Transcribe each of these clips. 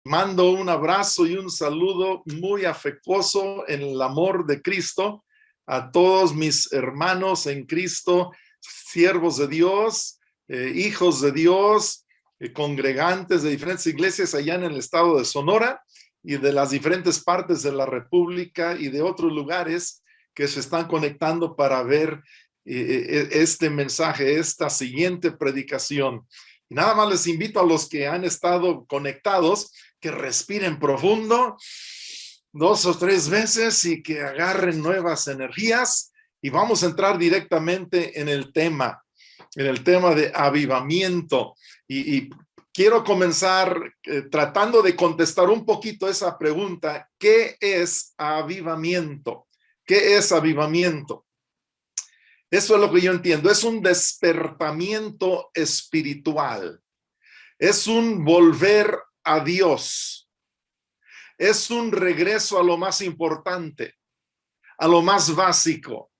Mando un abrazo y un saludo muy afectuoso en el amor de Cristo a todos mis hermanos en Cristo, siervos de Dios, hijos de Dios, congregantes de diferentes iglesias allá en el estado de Sonora y de las diferentes partes de la República y de otros lugares que se están conectando para ver este mensaje, esta siguiente predicación. Y nada más les invito a los que han estado conectados que respiren profundo 2 o 3 veces y que agarren nuevas energías, y vamos a entrar directamente en el tema de avivamiento. Y quiero comenzar tratando de contestar un poquito esa pregunta: ¿qué es avivamiento? ¿Qué es avivamiento? Eso es lo que yo entiendo. Es un despertamiento espiritual. Es un volver a Dios. Es un regreso a lo más importante, a lo más básico,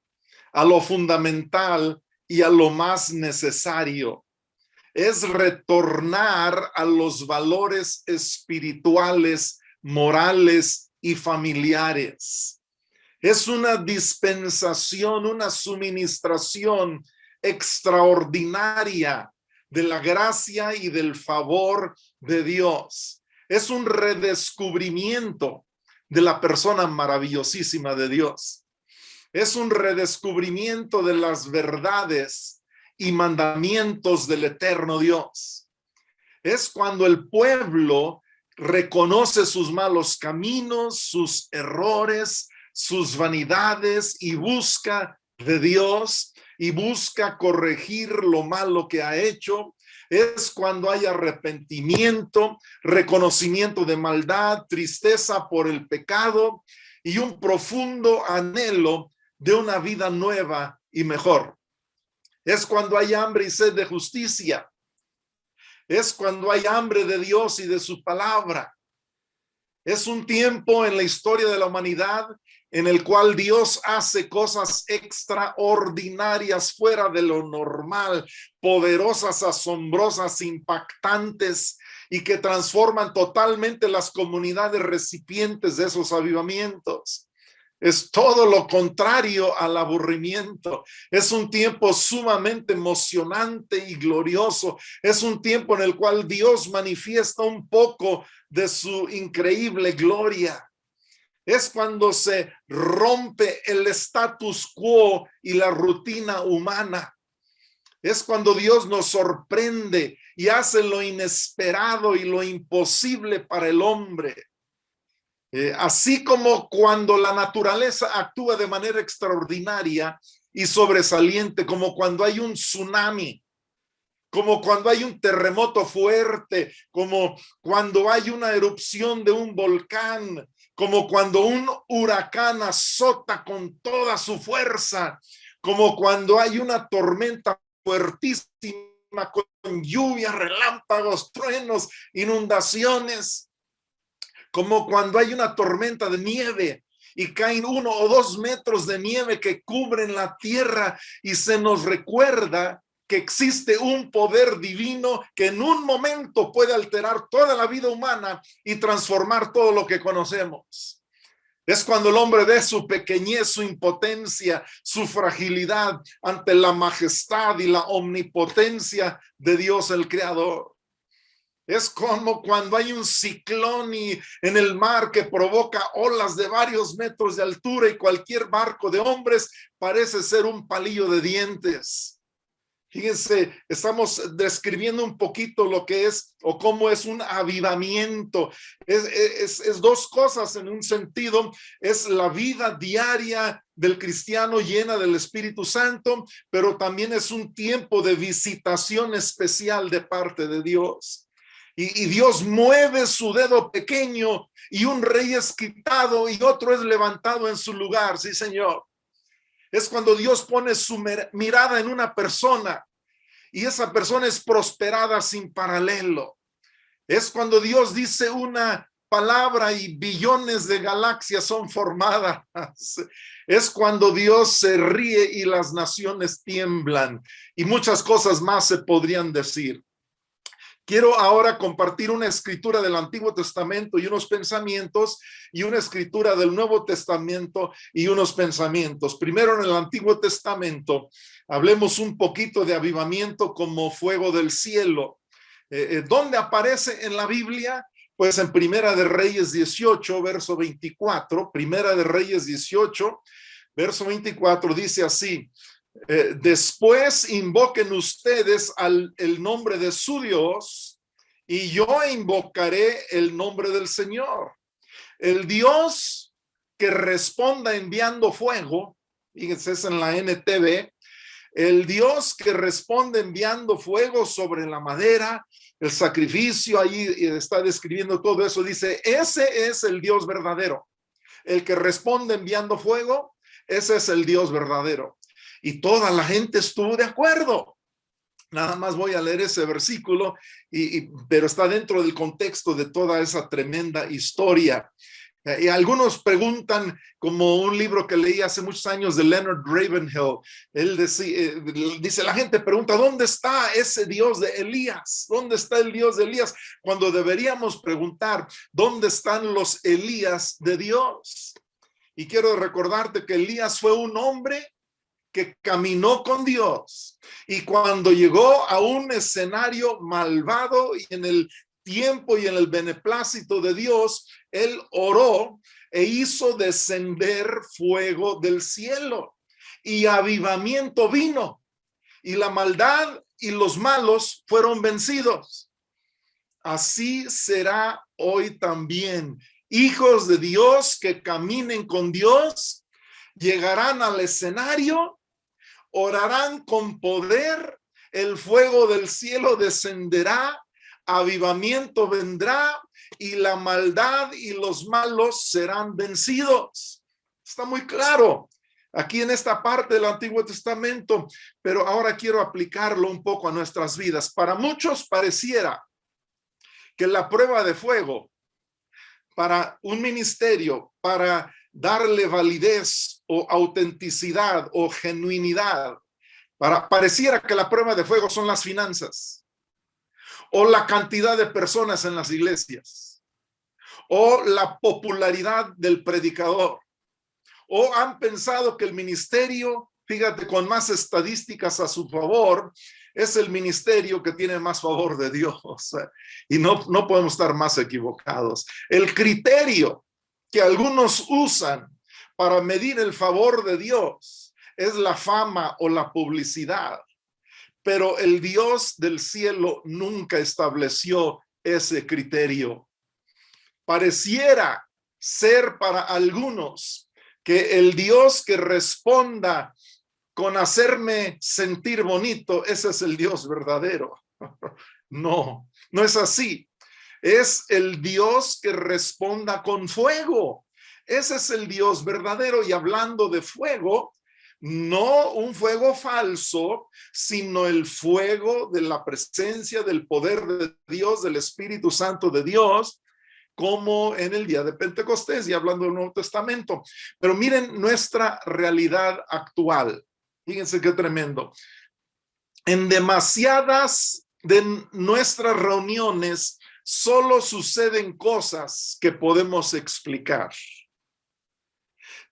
a lo fundamental y a lo más necesario. Es retornar a los valores espirituales, morales y familiares. Es una dispensación, una suministración extraordinaria de la gracia y del favor de Dios. Es un redescubrimiento de la persona maravillosísima de Dios. Es un redescubrimiento de las verdades y mandamientos del eterno Dios. Es cuando el pueblo reconoce sus malos caminos, sus errores, sus vanidades, y busca de Dios y busca corregir lo malo que ha hecho. Es cuando hay arrepentimiento, reconocimiento de maldad, tristeza por el pecado y un profundo anhelo de una vida nueva y mejor. Es cuando hay hambre y sed de justicia. Es cuando hay hambre de Dios y de su palabra. Es un tiempo en la historia de la humanidad en el cual Dios hace cosas extraordinarias, fuera de lo normal, poderosas, asombrosas, impactantes, y que transforman totalmente las comunidades recipientes de esos avivamientos. Es todo lo contrario al aburrimiento. Es un tiempo sumamente emocionante y glorioso. Es un tiempo en el cual Dios manifiesta un poco de su increíble gloria. Es cuando se rompe el status quo y la rutina humana. Es cuando Dios nos sorprende y hace lo inesperado y lo imposible para el hombre. Así como cuando la naturaleza actúa de manera extraordinaria y sobresaliente, como cuando hay un tsunami, como cuando hay un terremoto fuerte, como cuando hay una erupción de un volcán, como cuando un huracán azota con toda su fuerza, como cuando hay una tormenta fuertísima con lluvia, relámpagos, truenos, inundaciones, como cuando hay una tormenta de nieve y caen 1 o 2 metros de nieve que cubren la tierra, y se nos recuerda que existe un poder divino que en un momento puede alterar toda la vida humana y transformar todo lo que conocemos. Es cuando el hombre ve su pequeñez, su impotencia, su fragilidad ante la majestad y la omnipotencia de Dios el Creador. Es como cuando hay un ciclón en el mar que provoca olas de varios metros de altura, y cualquier barco de hombres parece ser un palillo de dientes. Fíjense, estamos describiendo un poquito lo que es o cómo es un avivamiento. Es 2 cosas en un sentido. Es la vida diaria del cristiano llena del Espíritu Santo, pero también es un tiempo de visitación especial de parte de Dios. Y Dios mueve su dedo pequeño y un rey es quitado y otro es levantado en su lugar. Sí, Señor. Es cuando Dios pone su mirada en una persona y esa persona es prosperada sin paralelo. Es cuando Dios dice una palabra y billones de galaxias son formadas. Es cuando Dios se ríe y las naciones tiemblan, y muchas cosas más se podrían decir. Quiero ahora compartir una escritura del Antiguo Testamento y unos pensamientos, y una escritura del Nuevo Testamento y unos pensamientos. Primero, en el Antiguo Testamento, hablemos un poquito de avivamiento como fuego del cielo. ¿Dónde aparece en la Biblia? Pues en Primera de Reyes 18, verso 24. Primera de Reyes 18, verso 24 dice así: después invoquen ustedes el nombre de su Dios, y yo invocaré el nombre del Señor. El Dios que responda enviando fuego, fíjense, es en la NTV, el Dios que responde enviando fuego sobre la madera, el sacrificio, ahí está describiendo todo eso, dice, ese es el Dios verdadero. El que responde enviando fuego, ese es el Dios verdadero. Y toda la gente estuvo de acuerdo. Nada más voy a leer ese versículo, pero está dentro del contexto de toda esa tremenda historia. Y algunos preguntan, como un libro que leí hace muchos años de Leonard Ravenhill, él dice, la gente pregunta, ¿dónde está ese Dios de Elías? ¿Dónde está el Dios de Elías? Cuando deberíamos preguntar, ¿dónde están los Elías de Dios? Y quiero recordarte que Elías fue un hombre que caminó con Dios, y cuando llegó a un escenario malvado y en el tiempo y en el beneplácito de Dios, él oró e hizo descender fuego del cielo, y avivamiento vino, y la maldad y los malos fueron vencidos. Así será hoy también. Hijos de Dios que caminen con Dios llegarán al escenario, orarán con poder, el fuego del cielo descenderá, avivamiento vendrá, y la maldad y los malos serán vencidos. Está muy claro aquí en esta parte del Antiguo Testamento, pero ahora quiero aplicarlo un poco a nuestras vidas. Para muchos pareciera que la prueba de fuego para un ministerio, para darle validez o autenticidad o genuinidad, pareciera que la prueba de fuego son las finanzas, o la cantidad de personas en las iglesias, o la popularidad del predicador, o han pensado que el ministerio, fíjate, con más estadísticas a su favor, es el ministerio que tiene más favor de Dios. Y no podemos estar más equivocados. El criterio que algunos usan para medir el favor de Dios es la fama o la publicidad. Pero el Dios del cielo nunca estableció ese criterio. Pareciera ser para algunos que el Dios que responda con hacerme sentir bonito, ese es el Dios verdadero. No, no es así. Es el Dios que responda con fuego. Ese es el Dios verdadero. Y hablando de fuego, no un fuego falso, sino el fuego de la presencia del poder de Dios, del Espíritu Santo de Dios, como en el día de Pentecostés, y hablando del Nuevo Testamento. Pero miren nuestra realidad actual. Fíjense qué tremendo. En demasiadas de nuestras reuniones solo suceden cosas que podemos explicar.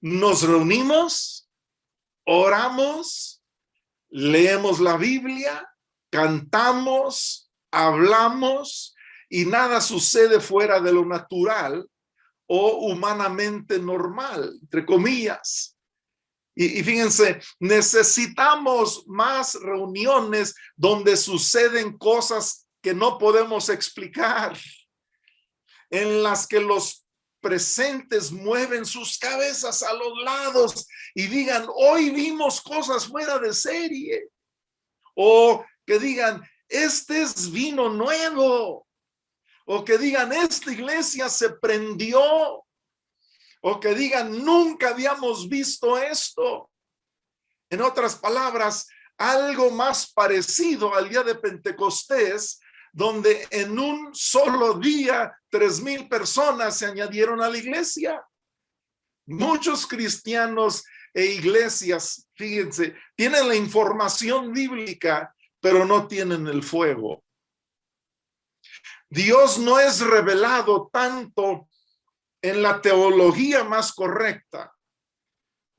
Nos reunimos, oramos, leemos la Biblia, cantamos, hablamos, y nada sucede fuera de lo natural o humanamente normal, entre comillas. Y fíjense, necesitamos más reuniones donde suceden cosas que no podemos explicar, en las que los presentes mueven sus cabezas a los lados y digan, hoy vimos cosas fuera de serie. O que digan, este es vino nuevo. O que digan, esta iglesia se prendió. O que digan, nunca habíamos visto esto. En otras palabras, algo más parecido al día de Pentecostés, donde en un solo día 3,000 personas se añadieron a la iglesia. Muchos cristianos e iglesias, fíjense, tienen la información bíblica, pero no tienen el fuego. Dios no es revelado tanto en la teología más correcta.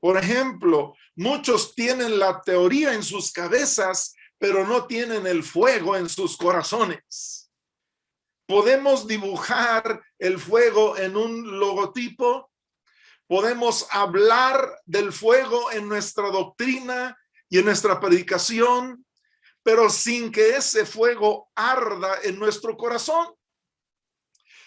Por ejemplo, muchos tienen la teoría en sus cabezas, pero no tienen el fuego en sus corazones. Podemos dibujar el fuego en un logotipo, podemos hablar del fuego en nuestra doctrina y en nuestra predicación, pero sin que ese fuego arda en nuestro corazón.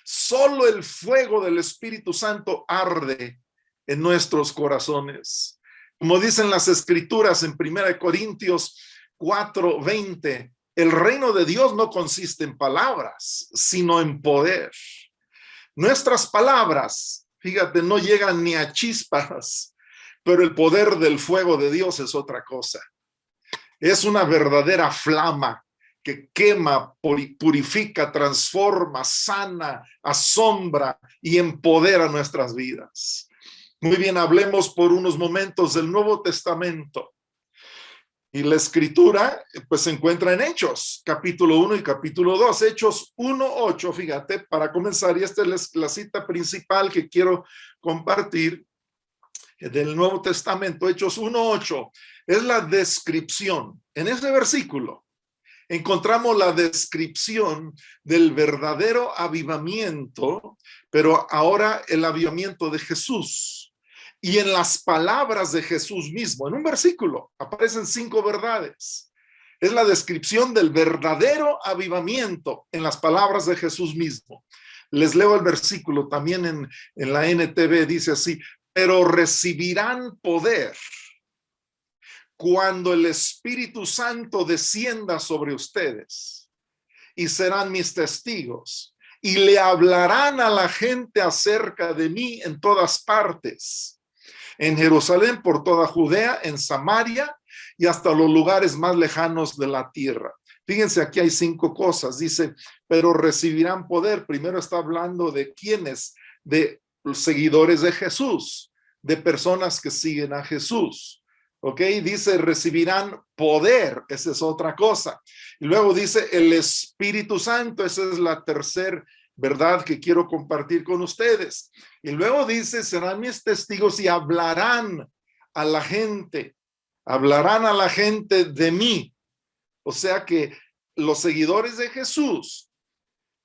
Solo el fuego del Espíritu Santo arde en nuestros corazones. Como dicen las Escrituras en 1 Corintios 4:20, el reino de Dios no consiste en palabras, sino en poder. Nuestras palabras, fíjate, no llegan ni a chispas, pero el poder del fuego de Dios es otra cosa. Es una verdadera flama que quema, purifica, transforma, sana, asombra y empodera nuestras vidas. Muy bien, hablemos por unos momentos del Nuevo Testamento. Y la escritura pues se encuentra en Hechos, capítulo 1 y capítulo 2. Hechos 1:8, fíjate, para comenzar, y esta es la cita principal que quiero compartir del Nuevo Testamento. Hechos 1:8 es la descripción. En ese versículo encontramos la descripción del verdadero avivamiento, pero ahora el avivamiento de Jesús. Y en las palabras de Jesús mismo, en un versículo, aparecen 5 verdades. Es la descripción del verdadero avivamiento en las palabras de Jesús mismo. Les leo el versículo también en la NTV, dice así: pero recibirán poder cuando el Espíritu Santo descienda sobre ustedes, y serán mis testigos, y le hablarán a la gente acerca de mí en todas partes, en Jerusalén, por toda Judea, en Samaria y hasta los lugares más lejanos de la tierra. Fíjense, aquí hay 5 cosas. Dice, pero recibirán poder. Primero está hablando de quiénes, de los seguidores de Jesús, de personas que siguen a Jesús. ¿Ok? Dice, recibirán poder. Esa es otra cosa. Y luego dice, el Espíritu Santo. Esa es la tercera verdad que quiero compartir con ustedes. Y luego dice, serán mis testigos y hablarán a la gente de mí. O sea que los seguidores de Jesús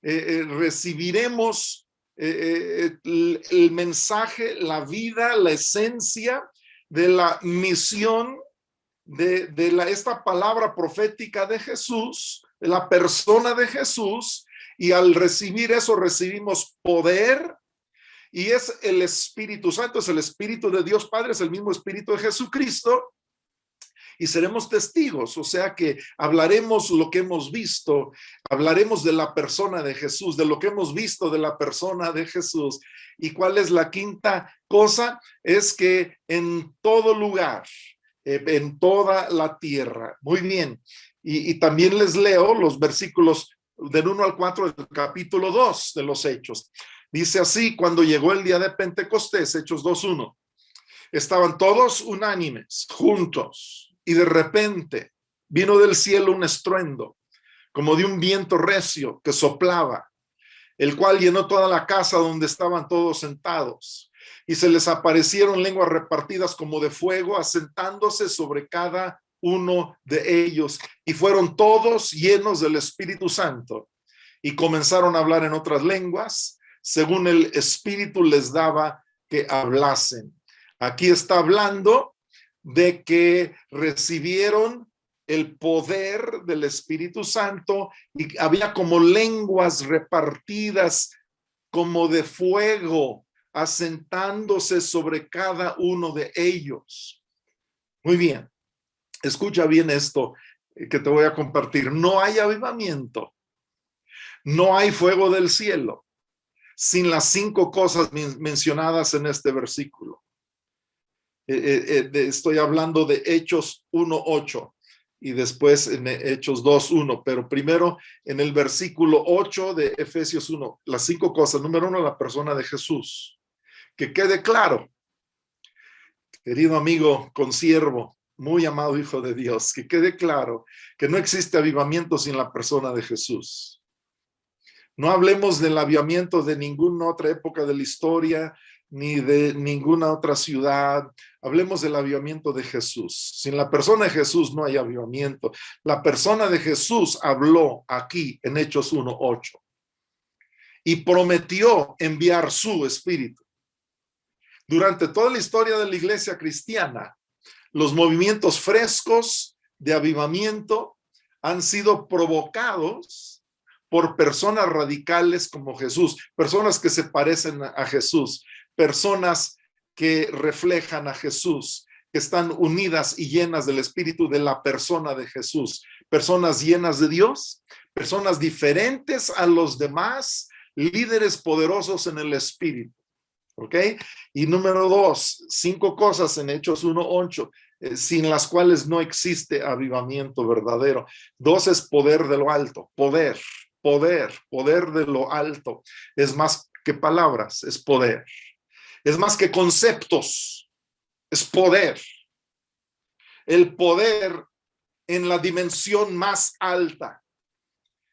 recibiremos el mensaje, la vida, la esencia de la misión de esta palabra profética de Jesús, de la persona de Jesús. Y al recibir eso, recibimos poder, y es el Espíritu Santo, es el Espíritu de Dios Padre, es el mismo Espíritu de Jesucristo, y seremos testigos. O sea que hablaremos lo que hemos visto, hablaremos de la persona de Jesús, de lo que hemos visto de la persona de Jesús. ¿Y cuál es la quinta cosa? Es que en todo lugar, en toda la tierra. Muy bien. Y también les leo los versículos del 1 al 4 del capítulo 2 de los Hechos. Dice así: cuando llegó el día de Pentecostés, Hechos 2:1, estaban todos unánimes, juntos, y de repente vino del cielo un estruendo, como de un viento recio que soplaba, el cual llenó toda la casa donde estaban todos sentados, y se les aparecieron lenguas repartidas como de fuego, asentándose sobre cada uno de ellos, y fueron todos llenos del Espíritu Santo, y comenzaron a hablar en otras lenguas, según el Espíritu les daba que hablasen. Aquí está hablando de que recibieron el poder del Espíritu Santo, y había como lenguas repartidas como de fuego, asentándose sobre cada uno de ellos. Muy bien. Escucha bien esto que te voy a compartir. No hay avivamiento, no hay fuego del cielo sin las 5 cosas mencionadas en este versículo. Estoy hablando de Hechos 1:8 y después en Hechos 2:1, pero primero en el versículo 8 de Efesios 1, las 5 cosas. Número 1, la persona de Jesús. Que quede claro, querido amigo, consiervo, muy amado hijo de Dios, que quede claro que no existe avivamiento sin la persona de Jesús. No hablemos del avivamiento de ninguna otra época de la historia, ni de ninguna otra ciudad. Hablemos del avivamiento de Jesús. Sin la persona de Jesús no hay avivamiento. La persona de Jesús habló aquí en Hechos 1:8 y prometió enviar su espíritu. Durante toda la historia de la iglesia cristiana, los movimientos frescos de avivamiento han sido provocados por personas radicales como Jesús, personas que se parecen a Jesús, personas que reflejan a Jesús, que están unidas y llenas del espíritu de la persona de Jesús, personas llenas de Dios, personas diferentes a los demás, líderes poderosos en el espíritu. ¿Ok? Y número 2, 5 cosas en Hechos 1:8, sin las cuales no existe avivamiento verdadero. 2 es poder de lo alto, poder de lo alto. Es más que palabras, es poder. Es más que conceptos, es poder. El poder en la dimensión más alta.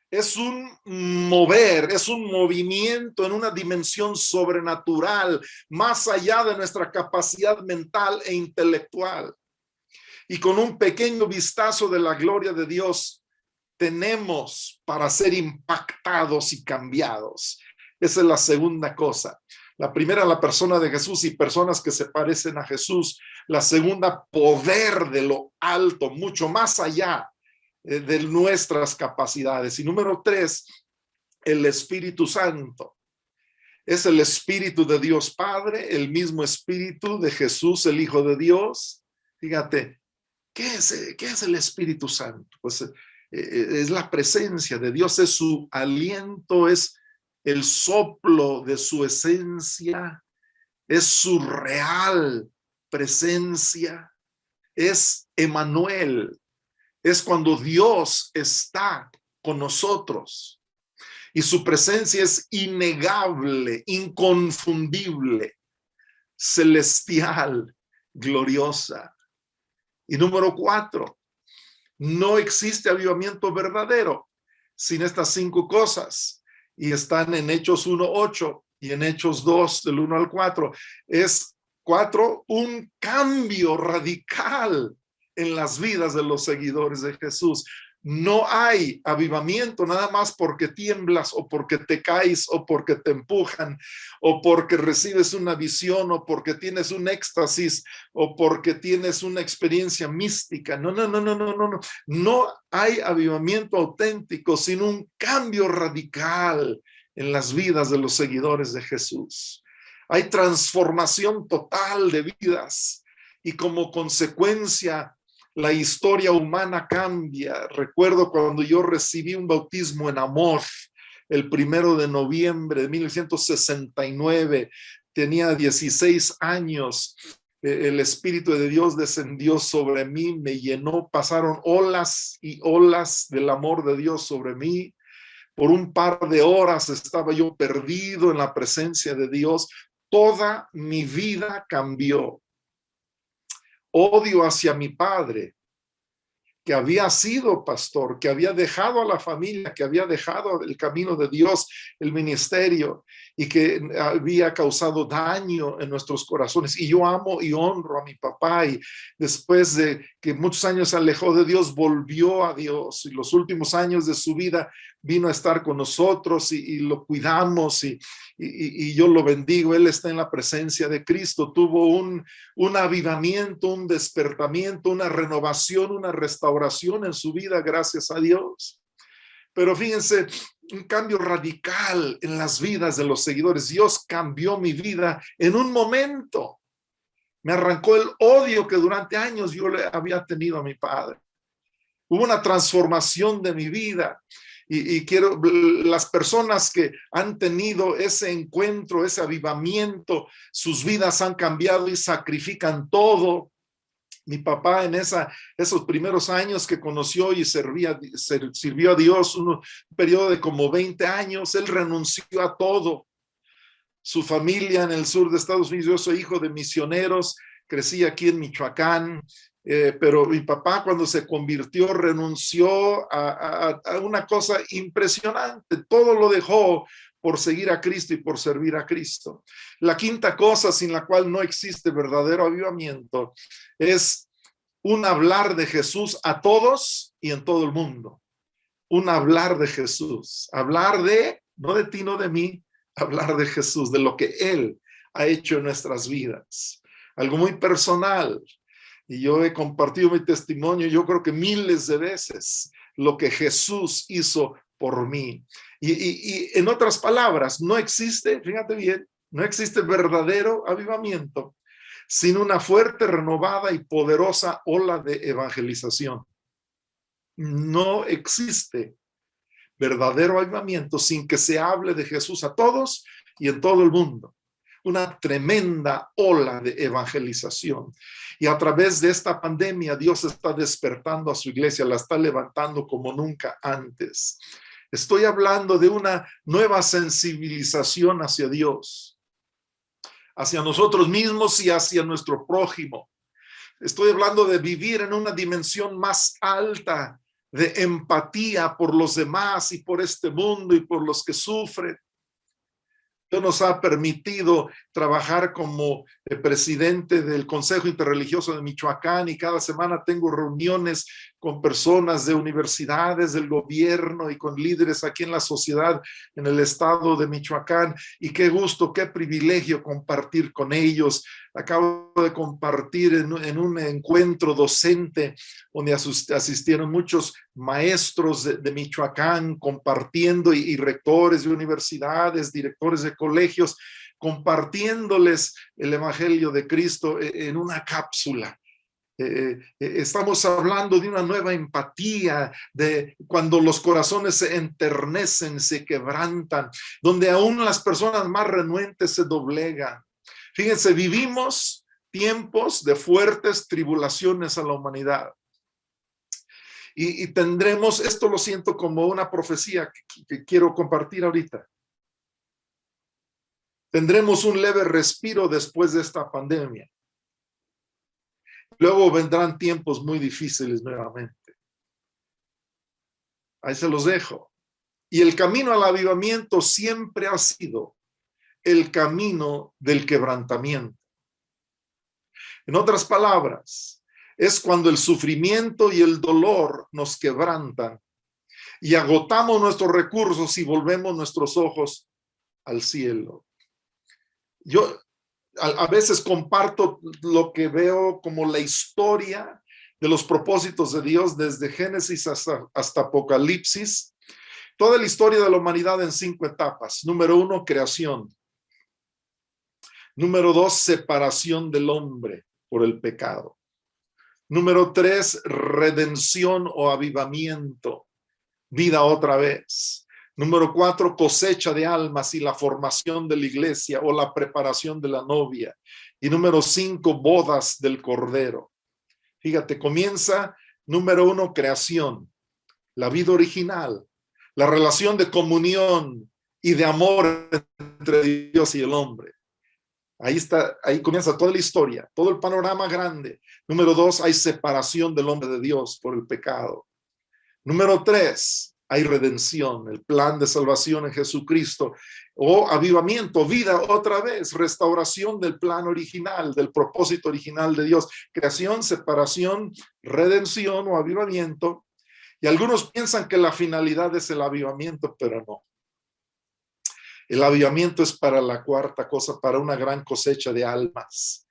Es un mover, es un movimiento en una dimensión sobrenatural, más allá de nuestra capacidad mental e intelectual. Y con un pequeño vistazo de la gloria de Dios, tenemos para ser impactados y cambiados. Esa es la segunda cosa. La primera, la persona de Jesús y personas que se parecen a Jesús. La segunda, poder de lo alto, mucho más allá de nuestras capacidades. Y número 3, el Espíritu Santo. Es el Espíritu de Dios Padre, el mismo Espíritu de Jesús, el Hijo de Dios. Fíjate, ¿qué es el Espíritu Santo? Pues es la presencia de Dios, es su aliento, es el soplo de su esencia, es su real presencia, es Emmanuel. Es cuando Dios está con nosotros y su presencia es innegable, inconfundible, celestial, gloriosa. Y número 4, no existe avivamiento verdadero sin estas 5 cosas. Y están en Hechos 1:8 y en Hechos 2, del 1 al 4. Es 4, un cambio radical en las vidas de los seguidores de Jesús. No hay avivamiento nada más porque tiemblas o porque te caes o porque te empujan o porque recibes una visión o porque tienes un éxtasis o porque tienes una experiencia mística. No. No hay avivamiento auténtico sin un cambio radical en las vidas de los seguidores de Jesús. Hay transformación total de vidas y como consecuencia la historia humana cambia. Recuerdo cuando yo recibí un bautismo en amor, el 1 de noviembre de 1969, tenía 16 años, el Espíritu de Dios descendió sobre mí, me llenó, pasaron olas y olas del amor de Dios sobre mí. Por un par de horas estaba yo perdido en la presencia de Dios. Toda mi vida cambió. Odio hacia mi padre, que había sido pastor, que había dejado a la familia, que había dejado el camino de Dios, el ministerio, y que había causado daño en nuestros corazones. Y yo amo y honro a mi papá, y después de que muchos años se alejó de Dios, volvió a Dios, y los últimos años de su vida vino a estar con nosotros y lo cuidamos y yo lo bendigo. Él está en la presencia de Cristo. Tuvo un avivamiento, un despertamiento, una renovación, una restauración en su vida, gracias a Dios. Pero fíjense, un cambio radical en las vidas de los seguidores. Dios cambió mi vida en un momento. Me arrancó el odio que durante años yo le había tenido a mi padre. Hubo una transformación de mi vida. Y quiero, las personas que han tenido ese encuentro, ese avivamiento, sus vidas han cambiado y sacrifican todo. Mi papá en esos primeros años que conoció y sirvió a Dios, un periodo de como 20 años, él renunció a todo. Su familia en el sur de Estados Unidos, yo soy hijo de misioneros, crecí aquí en Michoacán, pero mi papá cuando se convirtió renunció a una cosa impresionante. Todo lo dejó por seguir a Cristo y por servir a Cristo. La quinta cosa sin la cual no existe verdadero avivamiento es un hablar de Jesús a todos y en todo el mundo. Un hablar de Jesús. Hablar de, no de ti, no de mí, hablar de Jesús, de lo que Él ha hecho en nuestras vidas. Algo muy personal. Y yo he compartido mi testimonio, yo creo que miles de veces, lo que Jesús hizo por mí. Y en otras palabras, no existe, fíjate bien, no existe verdadero avivamiento sin una fuerte, renovada y poderosa ola de evangelización. No existe verdadero avivamiento sin que se hable de Jesús a todos y en todo el mundo. Una tremenda ola de evangelización. Y a través de esta pandemia, Dios está despertando a su iglesia, la está levantando como nunca antes. Estoy hablando de una nueva sensibilización hacia Dios, hacia nosotros mismos y hacia nuestro prójimo. Estoy hablando de vivir en una dimensión más alta de empatía por los demás y por este mundo y por los que sufren. Dios nos ha permitido trabajar como presidente del Consejo Interreligioso de Michoacán y cada semana tengo reuniones con personas de universidades, del gobierno y con líderes aquí en la sociedad en el estado de Michoacán. Y qué gusto, qué privilegio compartir con ellos. Acabo de compartir en un encuentro docente donde asistieron muchos maestros de Michoacán compartiendo y rectores de universidades, directores de colegios, compartiéndoles el Evangelio de Cristo en una cápsula. Estamos hablando de una nueva empatía, de cuando los corazones se enternecen, se quebrantan, donde aún las personas más renuentes se doblegan. Fíjense, vivimos tiempos de fuertes tribulaciones a la humanidad. Y tendremos, esto lo siento como una profecía que quiero compartir ahorita. Tendremos un leve respiro después de esta pandemia. Luego vendrán tiempos muy difíciles nuevamente. Ahí se los dejo. Y el camino al avivamiento siempre ha sido el camino del quebrantamiento. En otras palabras, es cuando el sufrimiento y el dolor nos quebrantan y agotamos nuestros recursos y volvemos nuestros ojos al cielo. Yo a veces comparto lo que veo como la historia de los propósitos de Dios desde Génesis hasta Apocalipsis. Toda la historia de la humanidad en 5 etapas. Número 1, creación. Número 2, separación del hombre por el pecado. Número 3, redención o avivamiento. Vida otra vez. Número 4, cosecha de almas y la formación de la iglesia o la preparación de la novia. Y número 5, bodas del Cordero. Fíjate, comienza número 1, creación, la vida original, la relación de comunión y de amor entre Dios y el hombre. Ahí está, ahí comienza toda la historia, todo el panorama grande. Número 2, hay separación del hombre de Dios por el pecado. Número 3, hay redención, el plan de salvación en Jesucristo, o avivamiento, vida otra vez, restauración del plan original, del propósito original de Dios, creación, separación, redención o avivamiento. Y algunos piensan que la finalidad es el avivamiento, pero no. El avivamiento es para la cuarta cosa, para una gran cosecha de almas.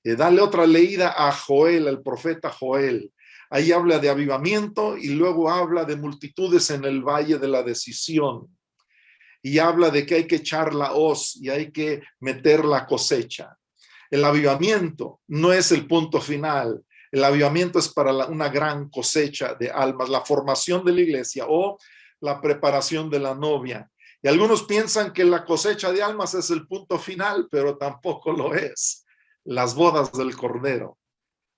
Dale otra leída a Joel, el profeta Joel. Ahí habla de avivamiento y luego habla de multitudes en el valle de la decisión. Y habla de que hay que echar la hoz y hay que meter la cosecha. El avivamiento no es el punto final. El avivamiento es para una gran cosecha de almas, la formación de la iglesia o la preparación de la novia. Y algunos piensan que la cosecha de almas es el punto final, pero tampoco lo es. Las bodas del Cordero.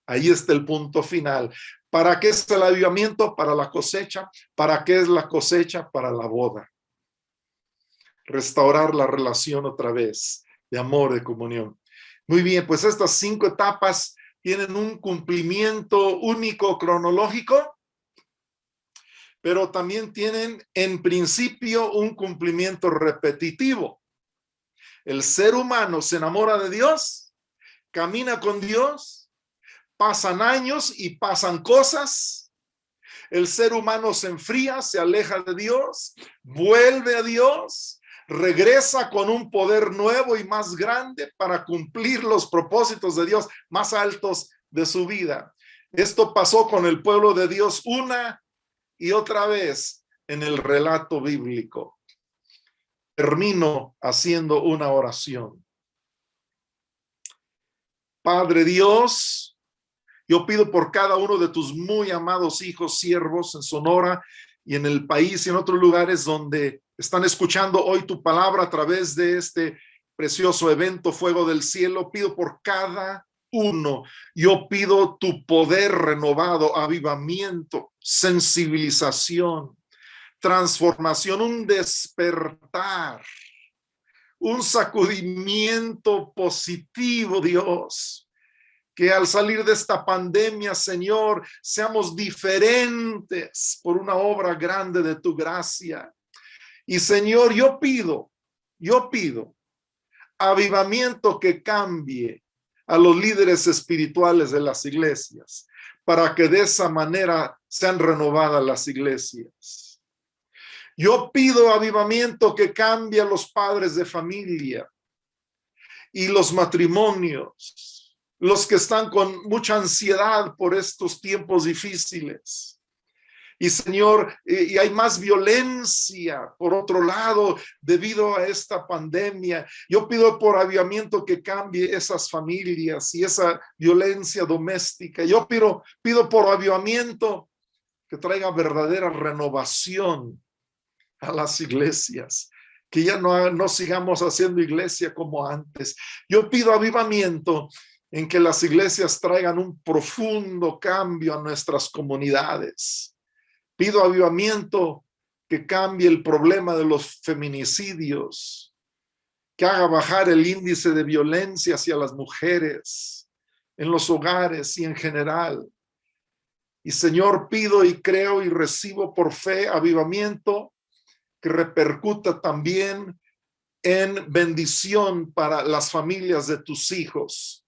Ahí está el punto final. ¿Para qué es el avivamiento? Para la cosecha. ¿Para qué es la cosecha? Para la boda. Restaurar la relación otra vez de amor, de comunión. Muy bien, pues estas 5 etapas tienen un cumplimiento único cronológico, pero también tienen en principio un cumplimiento repetitivo. El ser humano se enamora de Dios, camina con Dios, pasan años y pasan cosas. El ser humano se enfría, se aleja de Dios, vuelve a Dios, regresa con un poder nuevo y más grande para cumplir los propósitos de Dios más altos de su vida. Esto pasó con el pueblo de Dios una y otra vez en el relato bíblico. Termino haciendo una oración. Padre Dios, yo pido por cada uno de tus muy amados hijos, siervos en Sonora y en el país y en otros lugares donde están escuchando hoy tu palabra a través de este precioso evento Fuego del Cielo. Pido por cada uno. Yo pido tu poder renovado, avivamiento, sensibilización, transformación, un despertar, un sacudimiento positivo, Dios. Que al salir de esta pandemia, Señor, seamos diferentes por una obra grande de tu gracia. Y Señor, yo pido avivamiento que cambie a los líderes espirituales de las iglesias, para que de esa manera sean renovadas las iglesias. Yo pido avivamiento que cambie a los padres de familia y los matrimonios, los que están con mucha ansiedad por estos tiempos difíciles. Y Señor, y hay más violencia por otro lado debido a esta pandemia. Yo pido por avivamiento que cambie esas familias y esa violencia doméstica. Yo pido por avivamiento que traiga verdadera renovación a las iglesias, que ya no sigamos haciendo iglesia como antes. Yo pido avivamiento en que las iglesias traigan un profundo cambio a nuestras comunidades. Pido avivamiento que cambie el problema de los feminicidios, que haga bajar el índice de violencia hacia las mujeres en los hogares y en general. Y Señor, pido y creo y recibo por fe avivamiento que repercuta también en bendición para las familias de tus hijos,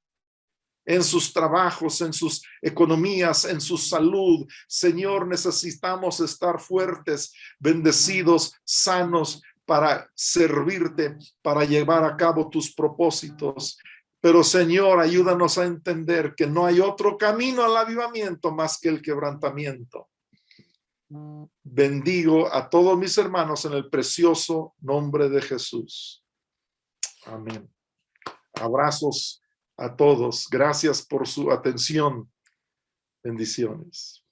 en sus trabajos, en sus economías, en su salud. Señor, necesitamos estar fuertes, bendecidos, sanos para servirte, para llevar a cabo tus propósitos. Pero Señor, ayúdanos a entender que no hay otro camino al avivamiento más que el quebrantamiento. Bendigo a todos mis hermanos en el precioso nombre de Jesús. Amén. Abrazos a todos. Gracias por su atención. Bendiciones.